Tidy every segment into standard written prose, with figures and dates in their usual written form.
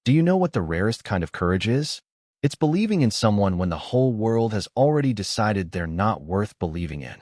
Do you know what the rarest kind of courage is? It's believing in someone when the whole world has already decided they're not worth believing in.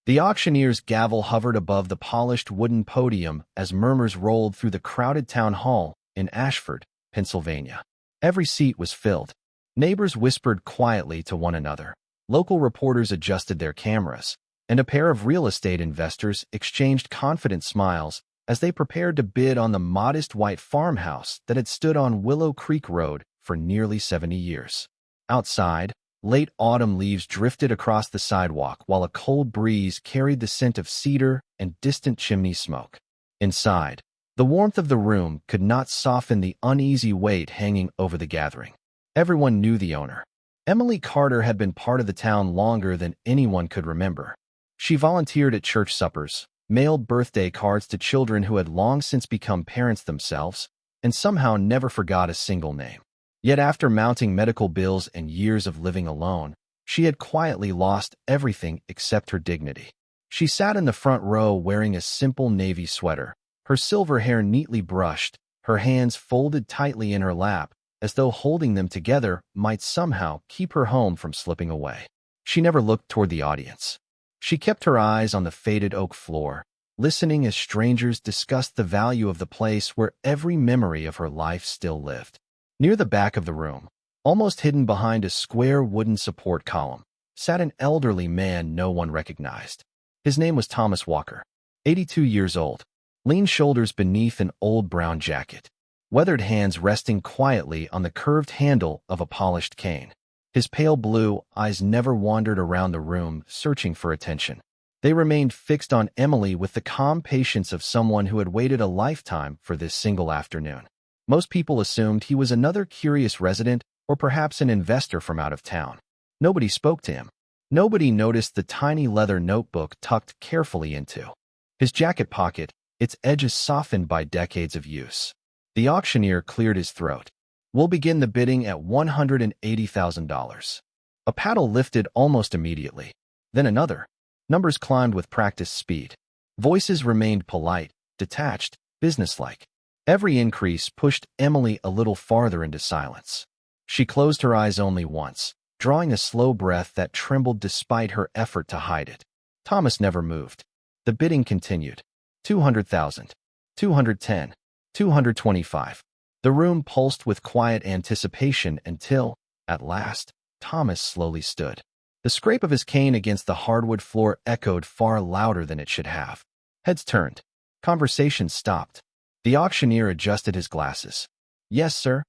The auctioneer's gavel hovered above the polished wooden podium as murmurs rolled through the crowded town hall in Ashford, Pennsylvania. Every seat was filled. Neighbors whispered quietly to one another. Local reporters adjusted their cameras, and a pair of real estate investors exchanged confident smiles as they prepared to bid on the modest white farmhouse that had stood on Willow Creek Road for nearly 70 years. Outside, late autumn leaves drifted across the sidewalk while a cold breeze carried the scent of cedar and distant chimney smoke. Inside, the warmth of the room could not soften the uneasy weight hanging over the gathering. Everyone knew the owner. Emily Carter had been part of the town longer than anyone could remember. She volunteered at church suppers, mailed birthday cards to children who had long since become parents themselves, and somehow never forgot a single name. Yet after mounting medical bills and years of living alone, she had quietly lost everything except her dignity. She sat in the front row wearing a simple navy sweater, her silver hair neatly brushed, her hands folded tightly in her lap, as though holding them together might somehow keep her home from slipping away. She never looked toward the audience. She kept her eyes on the faded oak floor, listening as strangers discussed the value of the place where every memory of her life still lived. Near the back of the room, almost hidden behind a square wooden support column, sat an elderly man no one recognized. His name was Thomas Walker, 82 years old, lean shoulders beneath an old brown jacket, weathered hands resting quietly on the curved handle of a polished cane. His pale blue eyes never wandered around the room searching for attention. They remained fixed on Emily with the calm patience of someone who had waited a lifetime for this single afternoon. Most people assumed he was another curious resident or perhaps an investor from out of town. Nobody spoke to him. Nobody noticed the tiny leather notebook tucked carefully into his jacket pocket, its edges softened by decades of use. The auctioneer cleared his throat. "We'll begin the bidding at $180,000. A paddle lifted almost immediately. Then another. Numbers climbed with practiced speed. Voices remained polite, detached, businesslike. Every increase pushed Emily a little farther into silence. She closed her eyes only once, drawing a slow breath that trembled despite her effort to hide it. Thomas never moved. The bidding continued. 200,000. 210. 225. The room pulsed with quiet anticipation until, at last, Thomas slowly stood. The scrape of his cane against the hardwood floor echoed far louder than it should have. Heads turned. Conversation stopped. The auctioneer adjusted his glasses. "Yes, sir."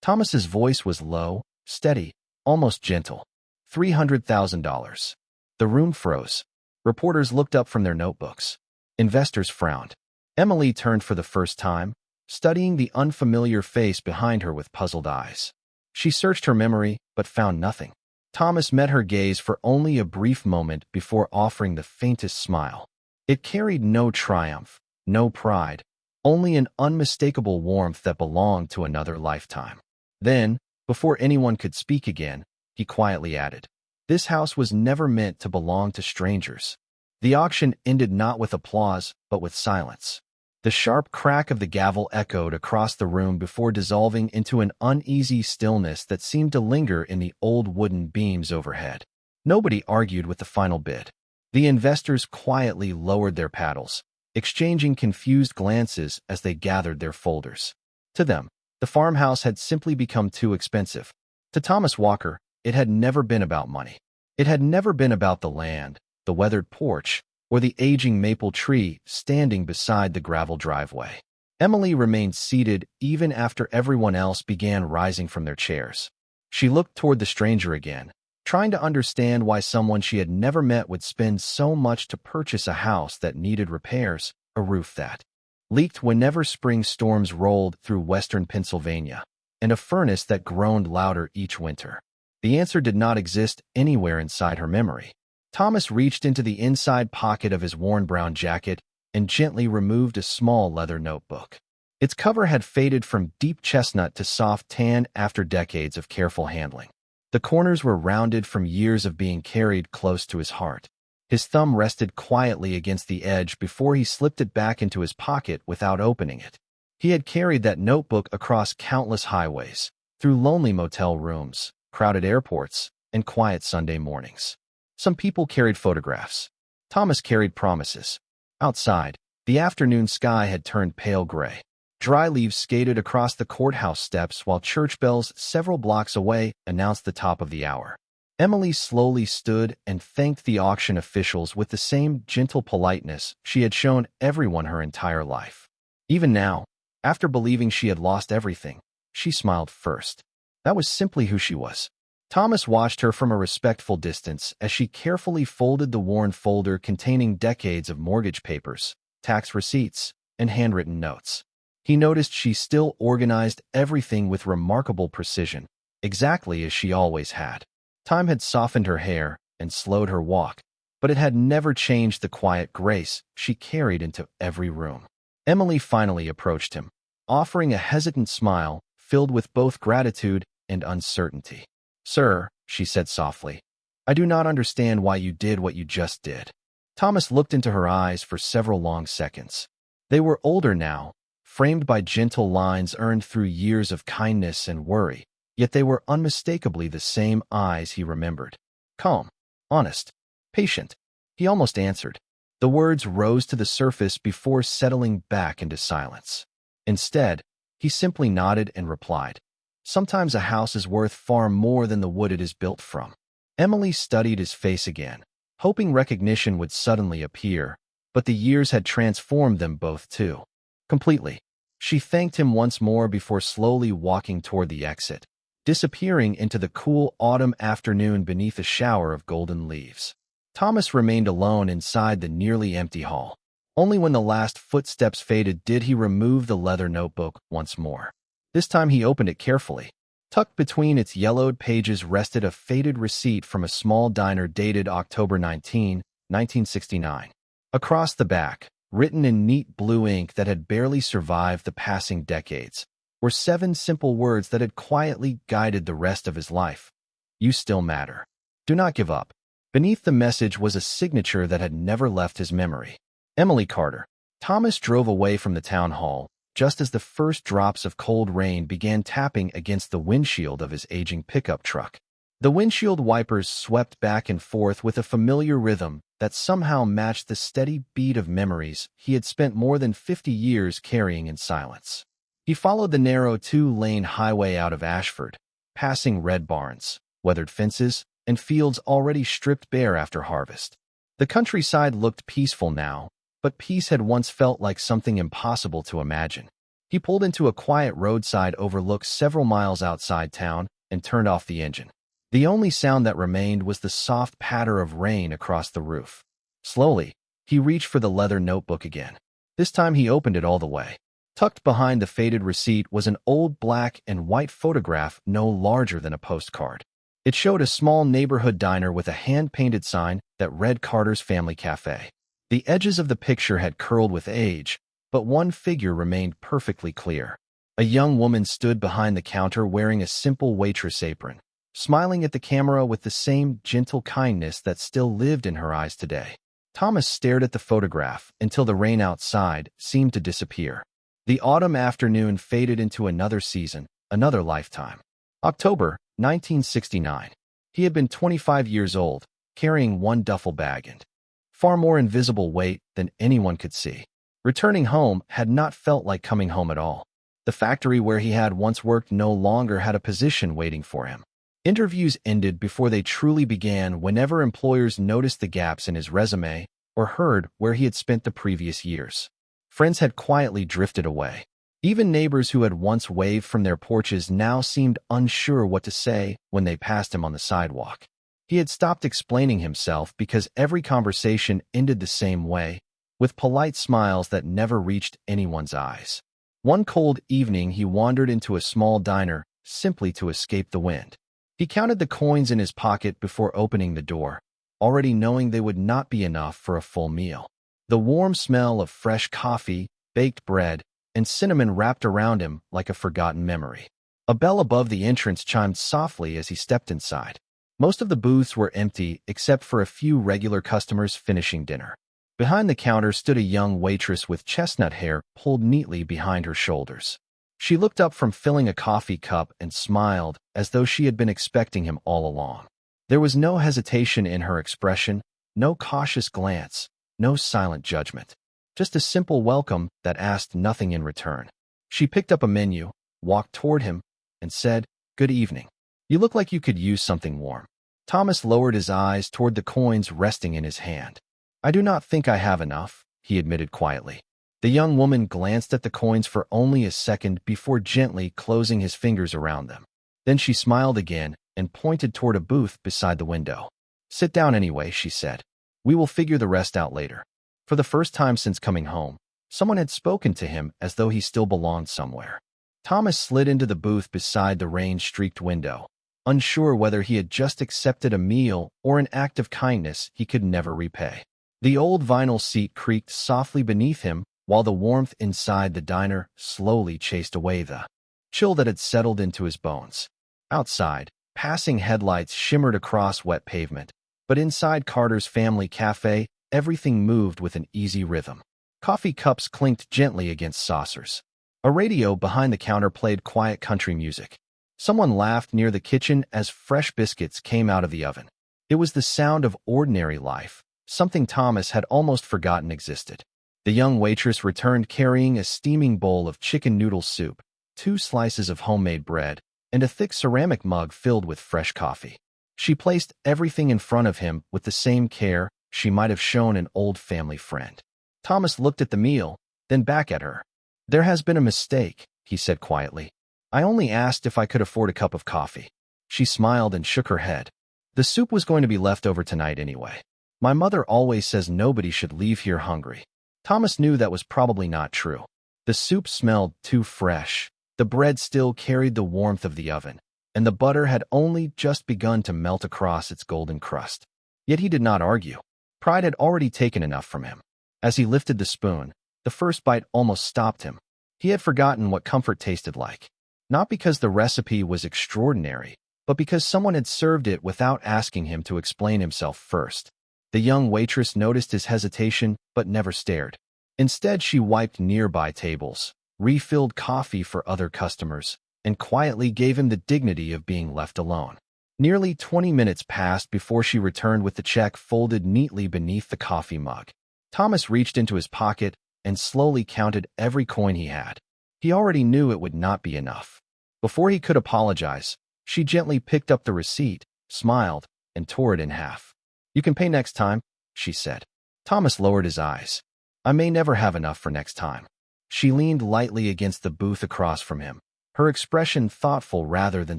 Thomas's voice was low, steady, almost gentle. $300,000. The room froze. Reporters looked up from their notebooks. Investors frowned. Emily turned for the first time, studying the unfamiliar face behind her with puzzled eyes. She searched her memory, but found nothing. Thomas met her gaze for only a brief moment before offering the faintest smile. It carried no triumph, no pride, only an unmistakable warmth that belonged to another lifetime. Then, before anyone could speak again, he quietly added, "This house was never meant to belong to strangers." The auction ended not with applause, but with silence. The sharp crack of the gavel echoed across the room before dissolving into an uneasy stillness that seemed to linger in the old wooden beams overhead. Nobody argued with the final bid. The investors quietly lowered their paddles, exchanging confused glances as they gathered their folders. To them, the farmhouse had simply become too expensive. To Thomas Walker, it had never been about money. It had never been about the land, the weathered porch, or the aging maple tree standing beside the gravel driveway. Emily remained seated even after everyone else began rising from their chairs. She looked toward the stranger again, trying to understand why someone she had never met would spend so much to purchase a house that needed repairs, a roof that leaked whenever spring storms rolled through western Pennsylvania, and a furnace that groaned louder each winter. The answer did not exist anywhere inside her memory. Thomas reached into the inside pocket of his worn brown jacket and gently removed a small leather notebook. Its cover had faded from deep chestnut to soft tan after decades of careful handling. The corners were rounded from years of being carried close to his heart. His thumb rested quietly against the edge before he slipped it back into his pocket without opening it. He had carried that notebook across countless highways, through lonely motel rooms, crowded airports, and quiet Sunday mornings. Some people carried photographs. Thomas carried promises. Outside, the afternoon sky had turned pale gray. Dry leaves skated across the courthouse steps while church bells several blocks away announced the top of the hour. Emily slowly stood and thanked the auction officials with the same gentle politeness she had shown everyone her entire life. Even now, after believing she had lost everything, she smiled first. That was simply who she was. Thomas watched her from a respectful distance as she carefully folded the worn folder containing decades of mortgage papers, tax receipts, and handwritten notes. He noticed she still organized everything with remarkable precision, exactly as she always had. Time had softened her hair and slowed her walk, but it had never changed the quiet grace she carried into every room. Emily finally approached him, offering a hesitant smile filled with both gratitude and uncertainty. "Sir," she said softly, "I do not understand why you did what you just did." Thomas looked into her eyes for several long seconds. They were older now, framed by gentle lines earned through years of kindness and worry, yet they were unmistakably the same eyes he remembered. Calm, honest, patient. He almost answered. The words rose to the surface before settling back into silence. Instead, he simply nodded and replied, "Sometimes a house is worth far more than the wood it is built from." Emily studied his face again, hoping recognition would suddenly appear, but the years had transformed them both too. Completely. She thanked him once more before slowly walking toward the exit, disappearing into the cool autumn afternoon beneath a shower of golden leaves. Thomas remained alone inside the nearly empty hall. Only when the last footsteps faded did he remove the leather notebook once more. This time he opened it carefully. Tucked between its yellowed pages rested a faded receipt from a small diner dated October 19, 1969. Across the back, written in neat blue ink that had barely survived the passing decades, were 7 simple words that had quietly guided the rest of his life. "You still matter. Do not give up." Beneath the message was a signature that had never left his memory. Emily Carter. Thomas drove away from the town hall, just as the first drops of cold rain began tapping against the windshield of his aging pickup truck. The windshield wipers swept back and forth with a familiar rhythm that somehow matched the steady beat of memories he had spent more than 50 years carrying in silence. He followed the narrow 2-lane highway out of Ashford, passing red barns, weathered fences, and fields already stripped bare after harvest. The countryside looked peaceful now, but peace had once felt like something impossible to imagine. He pulled into a quiet roadside overlook several miles outside town and turned off the engine. The only sound that remained was the soft patter of rain across the roof. Slowly, he reached for the leather notebook again. This time he opened it all the way. Tucked behind the faded receipt was an old black and white photograph no larger than a postcard. It showed a small neighborhood diner with a hand-painted sign that read Carter's Family Cafe. The edges of the picture had curled with age, but one figure remained perfectly clear. A young woman stood behind the counter wearing a simple waitress apron, smiling at the camera with the same gentle kindness that still lived in her eyes today. Thomas stared at the photograph until the rain outside seemed to disappear. The autumn afternoon faded into another season, another lifetime. October 1969. He had been 25 years old, carrying one duffel bag and far more invisible weight than anyone could see. Returning home had not felt like coming home at all. The factory where he had once worked no longer had a position waiting for him. Interviews ended before they truly began whenever employers noticed the gaps in his resume or heard where he had spent the previous years. Friends had quietly drifted away. Even neighbors who had once waved from their porches now seemed unsure what to say when they passed him on the sidewalk. He had stopped explaining himself because every conversation ended the same way, with polite smiles that never reached anyone's eyes. One cold evening he wandered into a small diner simply to escape the wind. He counted the coins in his pocket before opening the door, already knowing they would not be enough for a full meal. The warm smell of fresh coffee, baked bread, and cinnamon wrapped around him like a forgotten memory. A bell above the entrance chimed softly as he stepped inside. Most of the booths were empty except for a few regular customers finishing dinner. Behind the counter stood a young waitress with chestnut hair pulled neatly behind her shoulders. She looked up from filling a coffee cup and smiled as though she had been expecting him all along. There was no hesitation in her expression, no cautious glance, no silent judgment. Just a simple welcome that asked nothing in return. She picked up a menu, walked toward him, and said, "Good evening. You look like you could use something warm." Thomas lowered his eyes toward the coins resting in his hand. "I do not think I have enough," he admitted quietly. The young woman glanced at the coins for only a second before gently closing his fingers around them. Then she smiled again and pointed toward a booth beside the window. "Sit down anyway," she said. "We will figure the rest out later." For the first time since coming home, someone had spoken to him as though he still belonged somewhere. Thomas slid into the booth beside the rain-streaked window, unsure whether he had just accepted a meal or an act of kindness he could never repay. The old vinyl seat creaked softly beneath him while the warmth inside the diner slowly chased away the chill that had settled into his bones. Outside, passing headlights shimmered across wet pavement, but inside Carter's family cafe, everything moved with an easy rhythm. Coffee cups clinked gently against saucers. A radio behind the counter played quiet country music. Someone laughed near the kitchen as fresh biscuits came out of the oven. It was the sound of ordinary life, something Thomas had almost forgotten existed. The young waitress returned carrying a steaming bowl of chicken noodle soup, 2 slices of homemade bread, and a thick ceramic mug filled with fresh coffee. She placed everything in front of him with the same care she might have shown an old family friend. Thomas looked at the meal, then back at her. "There has been a mistake," he said quietly. "I only asked if I could afford a cup of coffee." She smiled and shook her head. "The soup was going to be left over tonight anyway. My mother always says nobody should leave here hungry." Thomas knew that was probably not true. The soup smelled too fresh, the bread still carried the warmth of the oven, and the butter had only just begun to melt across its golden crust. Yet he did not argue. Pride had already taken enough from him. As he lifted the spoon, the first bite almost stopped him. He had forgotten what comfort tasted like. Not because the recipe was extraordinary, but because someone had served it without asking him to explain himself first. The young waitress noticed his hesitation but never stared. Instead, she wiped nearby tables, refilled coffee for other customers, and quietly gave him the dignity of being left alone. Nearly 20 minutes passed before she returned with the check folded neatly beneath the coffee mug. Thomas reached into his pocket and slowly counted every coin he had. He already knew it would not be enough. Before he could apologize, she gently picked up the receipt, smiled, and tore it in half. "You can pay next time," she said. Thomas lowered his eyes. "I may never have enough for next time." She leaned lightly against the booth across from him, her expression thoughtful rather than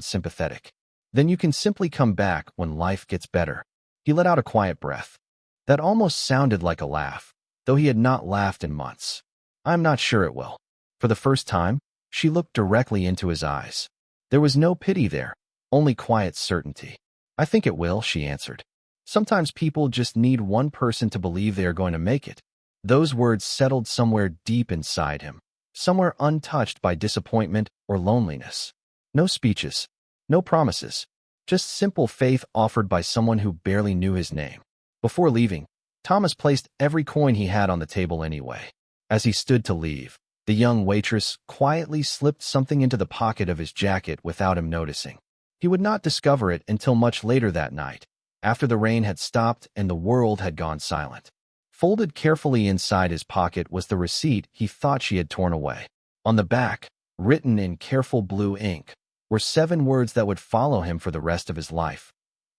sympathetic. "Then you can simply come back when life gets better." He let out a quiet breath. That almost sounded like a laugh, though he had not laughed in months. "I'm not sure it will." For the first time, she looked directly into his eyes. There was no pity there, only quiet certainty. "I think it will," she answered. "Sometimes people just need one person to believe they are going to make it." Those words settled somewhere deep inside him, somewhere untouched by disappointment or loneliness. No speeches, no promises, just simple faith offered by someone who barely knew his name. Before leaving, Thomas placed every coin he had on the table anyway. As he stood to leave, the young waitress quietly slipped something into the pocket of his jacket without him noticing. He would not discover it until much later that night, after the rain had stopped and the world had gone silent. Folded carefully inside his pocket was the receipt he thought she had torn away. On the back, written in careful blue ink, were 7 words that would follow him for the rest of his life.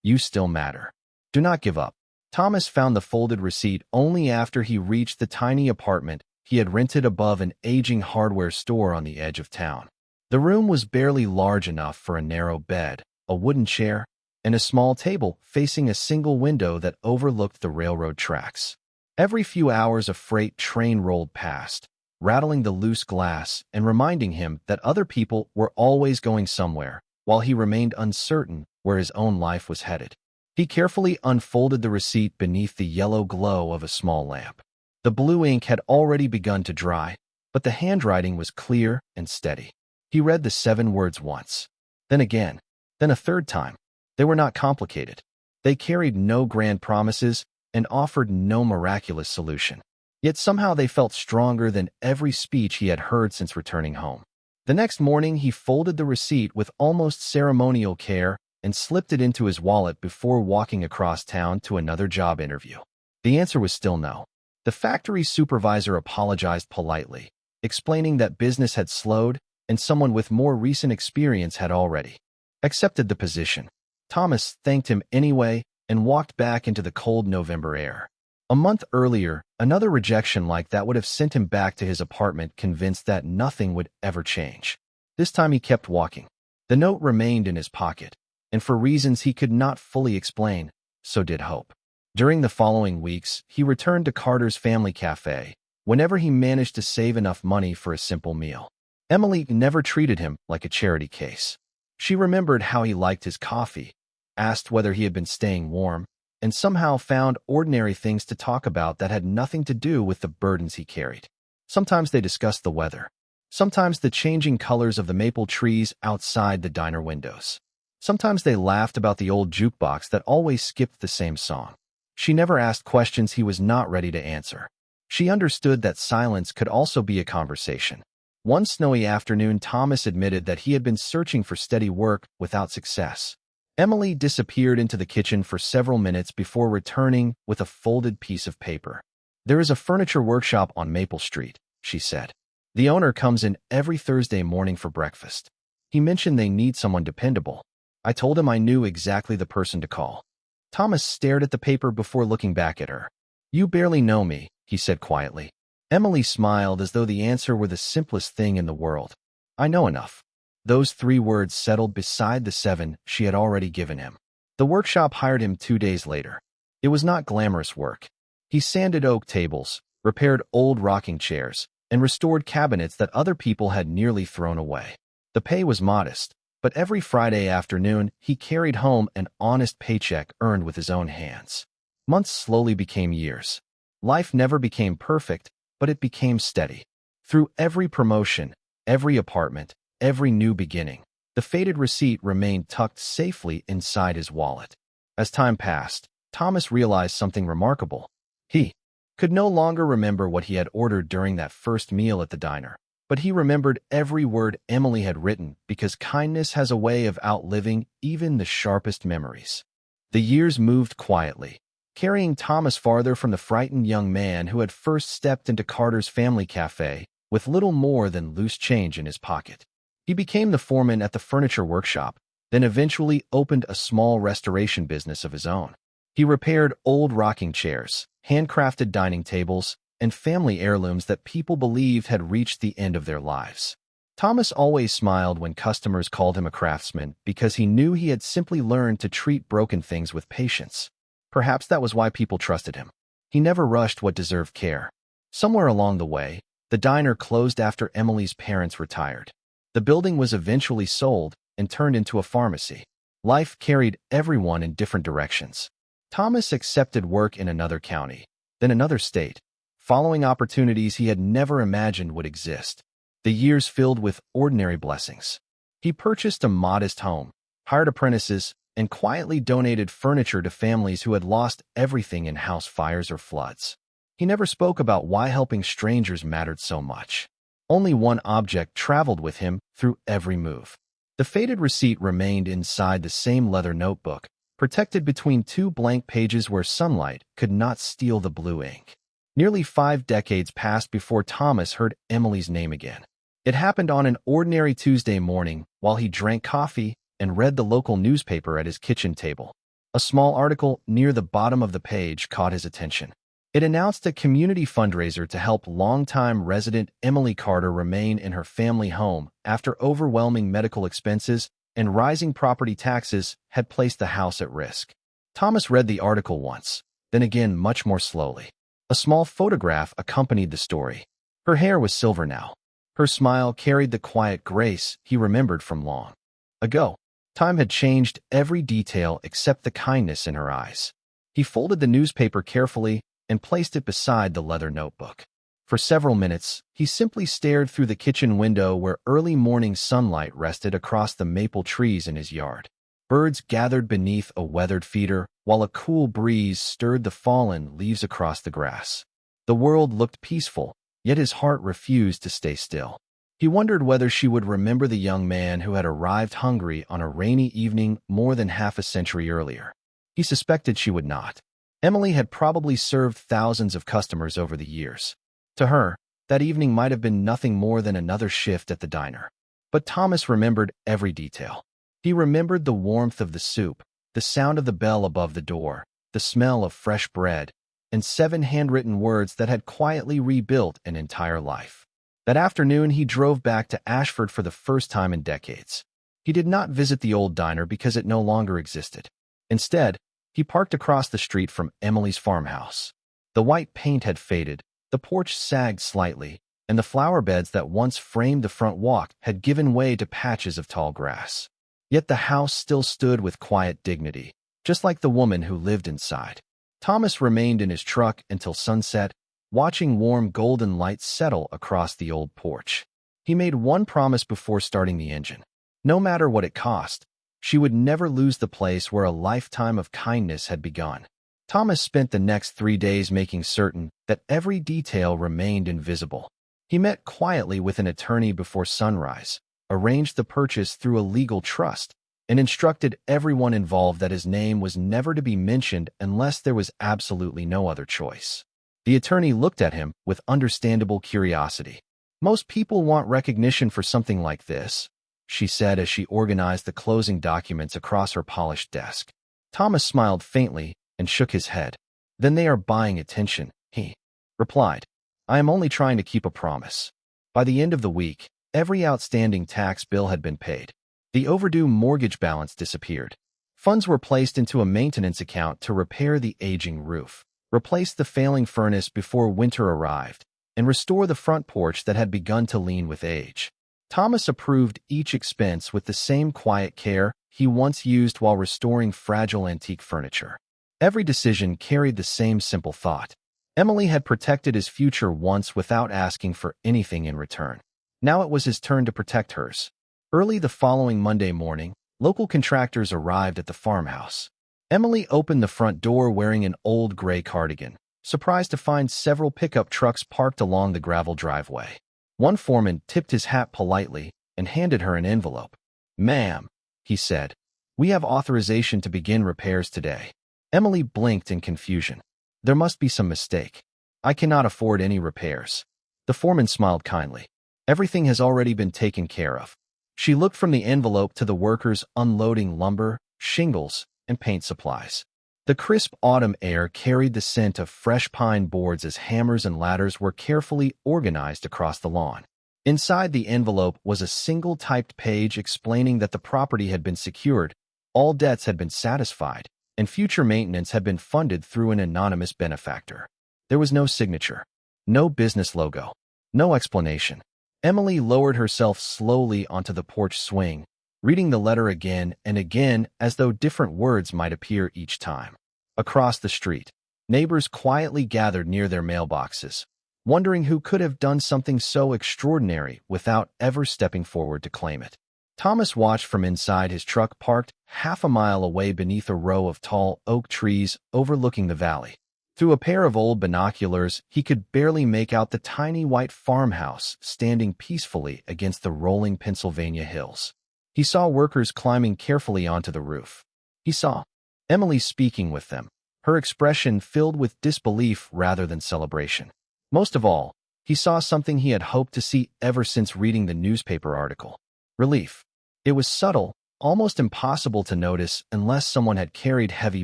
"You still matter. Do not give up." Thomas found the folded receipt only after he reached the tiny apartment he had rented above an aging hardware store on the edge of town. The room was barely large enough for a narrow bed, a wooden chair, and a small table facing a single window that overlooked the railroad tracks. Every few hours a freight train rolled past, rattling the loose glass and reminding him that other people were always going somewhere, while he remained uncertain where his own life was headed. He carefully unfolded the receipt beneath the yellow glow of a small lamp. The blue ink had already begun to dry, but the handwriting was clear and steady. He read the 7 words once, then again, then a third time. They were not complicated. They carried no grand promises, and offered no miraculous solution. Yet somehow they felt stronger than every speech he had heard since returning home. The next morning, he folded the receipt with almost ceremonial care and slipped it into his wallet before walking across town to another job interview. The answer was still no. The factory supervisor apologized politely, explaining that business had slowed and someone with more recent experience had already accepted the position. Thomas thanked him anyway and walked back into the cold November air. A month earlier, another rejection like that would have sent him back to his apartment, convinced that nothing would ever change. This time he kept walking. The note remained in his pocket, and for reasons he could not fully explain, so did hope. During the following weeks, he returned to Carter's family cafe whenever he managed to save enough money for a simple meal. Emily never treated him like a charity case. She remembered how he liked his coffee, asked whether he had been staying warm, and somehow found ordinary things to talk about that had nothing to do with the burdens he carried. Sometimes they discussed the weather. Sometimes the changing colors of the maple trees outside the diner windows. Sometimes they laughed about the old jukebox that always skipped the same song. She never asked questions he was not ready to answer. She understood that silence could also be a conversation. One snowy afternoon, Thomas admitted that he had been searching for steady work without success. Emily disappeared into the kitchen for several minutes before returning with a folded piece of paper. "There is a furniture workshop on Maple Street," she said. "The owner comes in every Thursday morning for breakfast. He mentioned they need someone dependable. I told him I knew exactly the person to call." Thomas stared at the paper before looking back at her. "You barely know me," he said quietly. Emily smiled as though the answer were the simplest thing in the world. "I know enough." Those 3 words settled beside the 7 she had already given him. The workshop hired him 2 days later. It was not glamorous work. He sanded oak tables, repaired old rocking chairs, and restored cabinets that other people had nearly thrown away. The pay was modest, but every Friday afternoon he carried home an honest paycheck earned with his own hands. Months slowly became years. Life never became perfect, but it became steady. Through every promotion, every apartment, every new beginning, the faded receipt remained tucked safely inside his wallet. As time passed, Thomas realized something remarkable. He could no longer remember what he had ordered during that first meal at the diner, but he remembered every word Emily had written because kindness has a way of outliving even the sharpest memories. The years moved quietly, carrying Thomas farther from the frightened young man who had first stepped into Carter's family cafe with little more than loose change in his pocket. He became the foreman at the furniture workshop, then eventually opened a small restoration business of his own. He repaired old rocking chairs, handcrafted dining tables, and family heirlooms that people believed had reached the end of their lives. Thomas always smiled when customers called him a craftsman because he knew he had simply learned to treat broken things with patience. Perhaps that was why people trusted him. He never rushed what deserved care. Somewhere along the way, the diner closed after Emily's parents retired. The building was eventually sold and turned into a pharmacy. Life carried everyone in different directions. Thomas accepted work in another county, then another state, following opportunities he had never imagined would exist. The years filled with ordinary blessings. He purchased a modest home, hired apprentices, and quietly donated furniture to families who had lost everything in house fires or floods. He never spoke about why helping strangers mattered so much. Only one object traveled with him through every move. The faded receipt remained inside the same leather notebook, protected between 2 blank pages where sunlight could not steal the blue ink. Nearly 5 decades passed before Thomas heard Emily's name again. It happened on an ordinary Tuesday morning while he drank coffee and read the local newspaper at his kitchen table. A small article near the bottom of the page caught his attention. It announced a community fundraiser to help longtime resident Emily Carter remain in her family home after overwhelming medical expenses and rising property taxes had placed the house at risk. Thomas read the article once, then again much more slowly. A small photograph accompanied the story. Her hair was silver now. Her smile carried the quiet grace he remembered from long ago. Time had changed every detail except the kindness in her eyes. He folded the newspaper carefully and placed it beside the leather notebook. For several minutes, he simply stared through the kitchen window where early morning sunlight rested across the maple trees in his yard. Birds gathered beneath a weathered feeder, while while a cool breeze stirred the fallen leaves across the grass. The world looked peaceful, yet his heart refused to stay still. He wondered whether she would remember the young man who had arrived hungry on a rainy evening more than half a century earlier. He suspected she would not. Emily had probably served thousands of customers over the years. To her, that evening might have been nothing more than another shift at the diner. But Thomas remembered every detail. He remembered the warmth of the soup, the sound of the bell above the door, the smell of fresh bread, and 7 handwritten words that had quietly rebuilt an entire life. That afternoon, he drove back to Ashford for the first time in decades. He did not visit the old diner because it no longer existed. Instead, he parked across the street from Emily's farmhouse. The white paint had faded, the porch sagged slightly, and the flower beds that once framed the front walk had given way to patches of tall grass. Yet the house still stood with quiet dignity, just like the woman who lived inside. Thomas remained in his truck until sunset, watching warm golden light settle across the old porch. He made one promise before starting the engine. No matter what it cost, she would never lose the place where a lifetime of kindness had begun. Thomas spent the next 3 days making certain that every detail remained invisible. He met quietly with an attorney before sunrise, arranged the purchase through a legal trust, and instructed everyone involved that his name was never to be mentioned unless there was absolutely no other choice. The attorney looked at him with understandable curiosity. "Most people want recognition for something like this," she said as she organized the closing documents across her polished desk. Thomas smiled faintly and shook his head. "Then they are buying attention," he replied. "I am only trying to keep a promise." By the end of the week, every outstanding tax bill had been paid. The overdue mortgage balance disappeared. Funds were placed into a maintenance account to repair the aging roof, replace the failing furnace before winter arrived, and restore the front porch that had begun to lean with age. Thomas approved each expense with the same quiet care he once used while restoring fragile antique furniture. Every decision carried the same simple thought. Emily had protected his future once without asking for anything in return. Now it was his turn to protect hers. Early the following Monday morning, local contractors arrived at the farmhouse. Emily opened the front door wearing an old gray cardigan, surprised to find several pickup trucks parked along the gravel driveway. One foreman tipped his hat politely and handed her an envelope. "Ma'am," he said, "we have authorization to begin repairs today." Emily blinked in confusion. "There must be some mistake. I cannot afford any repairs." The foreman smiled kindly. "Everything has already been taken care of." She looked from the envelope to the workers unloading lumber, shingles, and paint supplies. The crisp autumn air carried the scent of fresh pine boards as hammers and ladders were carefully organized across the lawn. Inside the envelope was a single typed page explaining that the property had been secured, all debts had been satisfied, and future maintenance had been funded through an anonymous benefactor. There was no signature, no business logo, no explanation. Emily lowered herself slowly onto the porch swing, reading the letter again and again as though different words might appear each time. Across the street, neighbors quietly gathered near their mailboxes, wondering who could have done something so extraordinary without ever stepping forward to claim it. Thomas watched from inside his truck parked half a mile away beneath a row of tall oak trees overlooking the valley. Through a pair of old binoculars, he could barely make out the tiny white farmhouse standing peacefully against the rolling Pennsylvania hills. He saw workers climbing carefully onto the roof. He saw Emily speaking with them, her expression filled with disbelief rather than celebration. Most of all, he saw something he had hoped to see ever since reading the newspaper article: relief. It was subtle, almost impossible to notice unless someone had carried heavy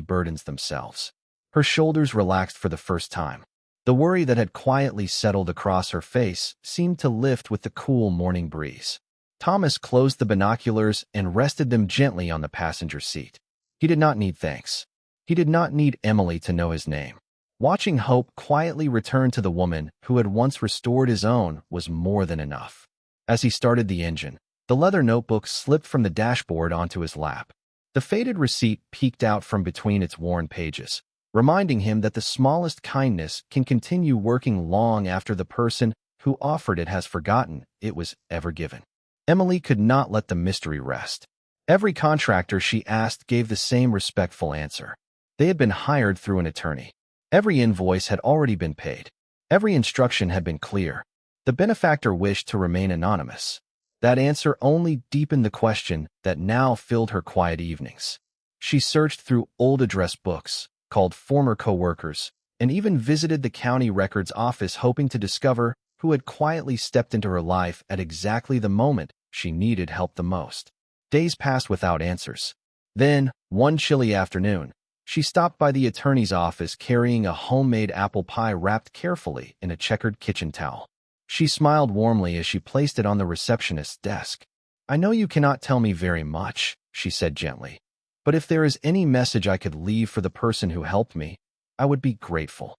burdens themselves. Her shoulders relaxed for the first time. The worry that had quietly settled across her face seemed to lift with the cool morning breeze. Thomas closed the binoculars and rested them gently on the passenger seat. He did not need thanks. He did not need Emily to know his name. Watching hope quietly return to the woman who had once restored his own was more than enough. As he started the engine, the leather notebook slipped from the dashboard onto his lap. The faded receipt peeked out from between its worn pages, reminding him that the smallest kindness can continue working long after the person who offered it has forgotten it was ever given. Emily could not let the mystery rest. Every contractor she asked gave the same respectful answer. They had been hired through an attorney. Every invoice had already been paid. Every instruction had been clear. The benefactor wished to remain anonymous. That answer only deepened the question that now filled her quiet evenings. She searched through old address books, called former co-workers, and even visited the county records office hoping to discover who had quietly stepped into her life at exactly the moment she needed help the most. Days passed without answers. Then, one chilly afternoon, she stopped by the attorney's office carrying a homemade apple pie wrapped carefully in a checkered kitchen towel. She smiled warmly as she placed it on the receptionist's desk. "I know you cannot tell me very much," she said gently, "but if there is any message I could leave for the person who helped me, I would be grateful."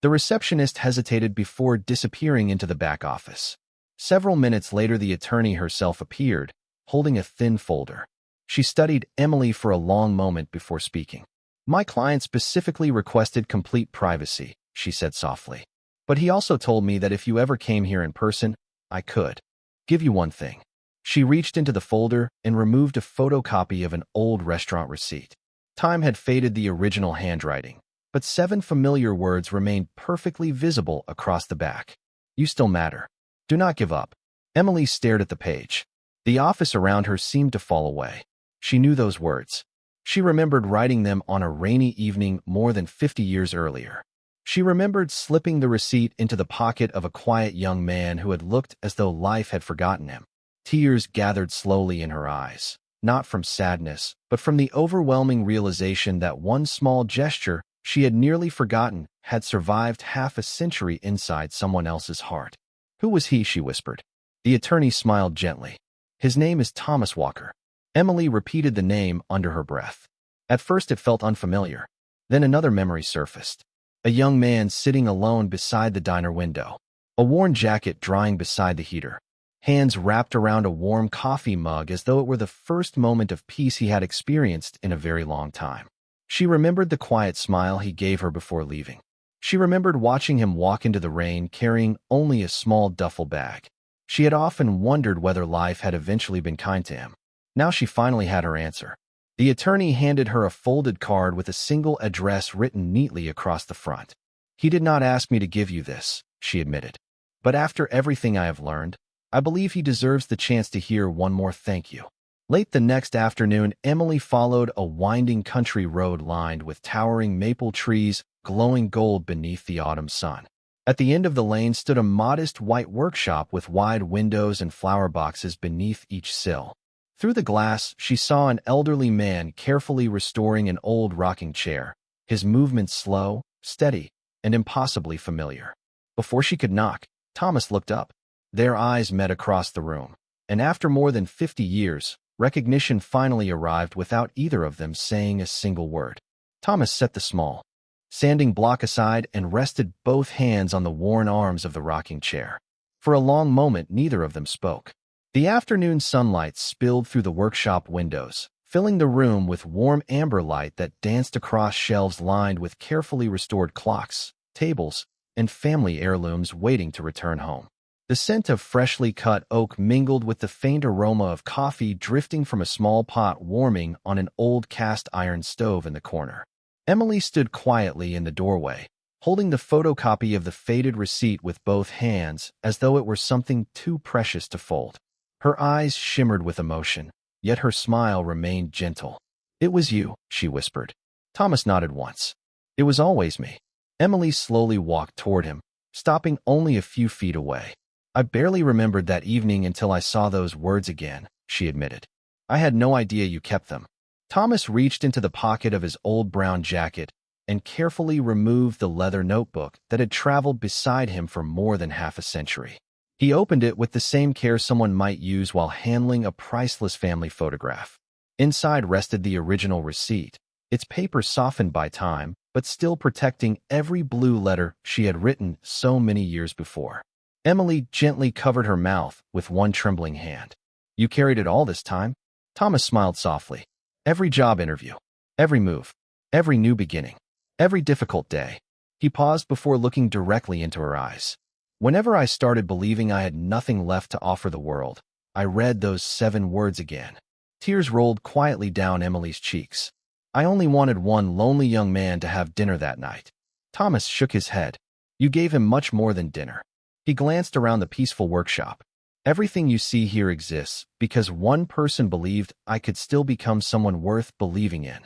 The receptionist hesitated before disappearing into the back office. Several minutes later, the attorney herself appeared, holding a thin folder. She studied Emily for a long moment before speaking. "My client specifically requested complete privacy," she said softly. "But he also told me that if you ever came here in person, I could give you one thing." She reached into the folder and removed a photocopy of an old restaurant receipt. Time had faded the original handwriting, but 7 familiar words remained perfectly visible across the back. "You still matter. Do not give up." Emily stared at the page. The office around her seemed to fall away. She knew those words. She remembered writing them on a rainy evening more than 50 years earlier. She remembered slipping the receipt into the pocket of a quiet young man who had looked as though life had forgotten him. Tears gathered slowly in her eyes, not from sadness, but from the overwhelming realization that one small gesture she had nearly forgotten had survived half a century inside someone else's heart. "Who was he?" she whispered. The attorney smiled gently. "His name is Thomas Walker." Emily repeated the name under her breath. At first it felt unfamiliar. Then another memory surfaced. A young man sitting alone beside the diner window. A worn jacket drying beside the heater. Hands wrapped around a warm coffee mug as though it were the first moment of peace he had experienced in a very long time. She remembered the quiet smile he gave her before leaving. She remembered watching him walk into the rain carrying only a small duffel bag. She had often wondered whether life had eventually been kind to him. Now she finally had her answer. The attorney handed her a folded card with a single address written neatly across the front. "He did not ask me to give you this," she admitted. "But after everything I have learned, I believe he deserves the chance to hear one more thank you." Late the next afternoon, Emily followed a winding country road lined with towering maple trees glowing gold beneath the autumn sun. At the end of the lane stood a modest white workshop with wide windows and flower boxes beneath each sill. Through the glass, she saw an elderly man carefully restoring an old rocking chair, his movements slow, steady, and impossibly familiar. Before she could knock, Thomas looked up. Their eyes met across the room, and after more than 50 years, recognition finally arrived without either of them saying a single word. Thomas set the small, sanding block aside and rested both hands on the worn arms of the rocking chair. For a long moment, neither of them spoke. The afternoon sunlight spilled through the workshop windows, filling the room with warm amber light that danced across shelves lined with carefully restored clocks, tables, and family heirlooms waiting to return home. The scent of freshly cut oak mingled with the faint aroma of coffee drifting from a small pot warming on an old cast iron stove in the corner. Emily stood quietly in the doorway, holding the photocopy of the faded receipt with both hands as though it were something too precious to fold. Her eyes shimmered with emotion, yet her smile remained gentle. "It was you," she whispered. Thomas nodded once. "It was always me." Emily slowly walked toward him, stopping only a few feet away. "I barely remembered that evening until I saw those words again," she admitted. "I had no idea you kept them." Thomas reached into the pocket of his old brown jacket and carefully removed the leather notebook that had traveled beside him for more than half a century. He opened it with the same care someone might use while handling a priceless family photograph. Inside rested the original receipt, its paper softened by time, but still protecting every blue letter she had written so many years before. Emily gently covered her mouth with one trembling hand. "You carried it all this time?" Thomas smiled softly. "Every job interview, every move, every new beginning, every difficult day." He paused before looking directly into her eyes. "Whenever I started believing I had nothing left to offer the world, I read those 7 words again." Tears rolled quietly down Emily's cheeks. I only wanted one lonely young man to have dinner that night. Thomas shook his head. You gave him much more than dinner. He glanced around the peaceful workshop. Everything you see here exists because one person believed I could still become someone worth believing in.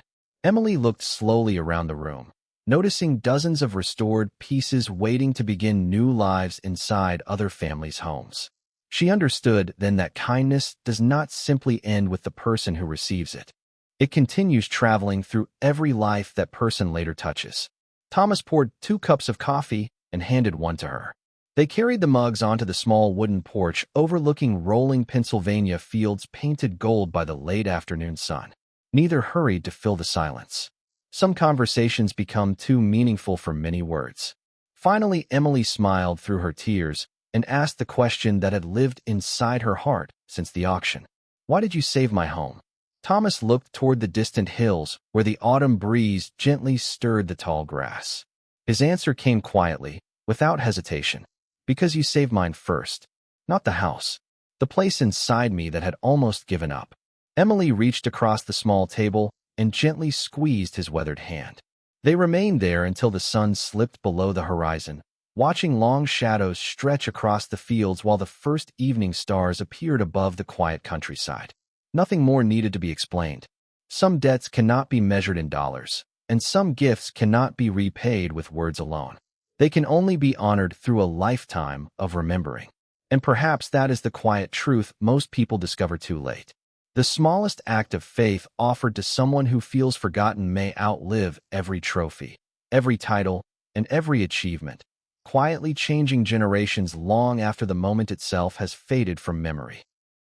Emily looked slowly around the room, noticing dozens of restored pieces waiting to begin new lives inside other families' homes. She understood then that kindness does not simply end with the person who receives it. It continues traveling through every life that person later touches. Thomas poured 2 cups of coffee and handed one to her. They carried the mugs onto the small wooden porch overlooking rolling Pennsylvania fields painted gold by the late afternoon sun. Neither hurried to fill the silence. Some conversations become too meaningful for many words. Finally, Emily smiled through her tears and asked the question that had lived inside her heart since the auction. Why did you save my home? Thomas looked toward the distant hills where the autumn breeze gently stirred the tall grass. His answer came quietly, without hesitation. Because you saved mine first, not the house, the place inside me that had almost given up. Emily reached across the small table and gently squeezed his weathered hand. They remained there until the sun slipped below the horizon, watching long shadows stretch across the fields while the first evening stars appeared above the quiet countryside. Nothing more needed to be explained. Some debts cannot be measured in dollars, and some gifts cannot be repaid with words alone. They can only be honored through a lifetime of remembering. And perhaps that is the quiet truth most people discover too late. The smallest act of faith offered to someone who feels forgotten may outlive every trophy, every title, and every achievement, quietly changing generations long after the moment itself has faded from memory.